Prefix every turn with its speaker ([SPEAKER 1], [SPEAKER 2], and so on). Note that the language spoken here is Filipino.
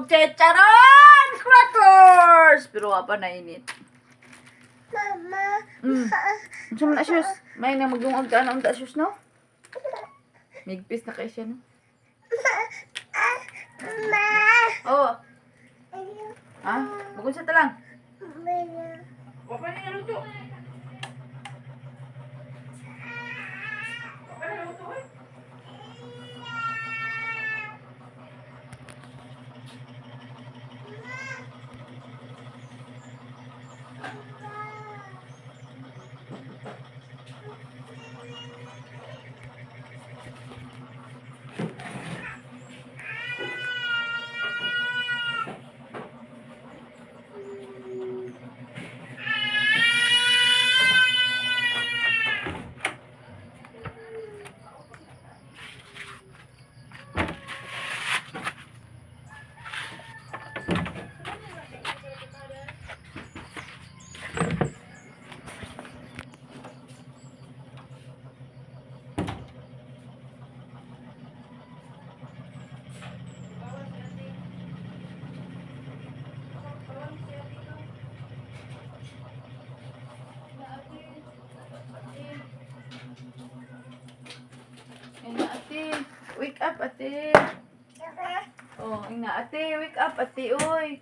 [SPEAKER 1] chicharon crackers. Pero wa pa nainit.
[SPEAKER 2] Mama.
[SPEAKER 1] Unsa man na shoes? May na magdungog ka na unta shoes no? Migpis na kay siya no?
[SPEAKER 2] Ma.
[SPEAKER 1] Oh. Ha? Bukod sa talang.
[SPEAKER 2] Mama.
[SPEAKER 1] Wa pa ni naluto. Ate, wake up ate. Oh, ina ate, wake up ate, oy.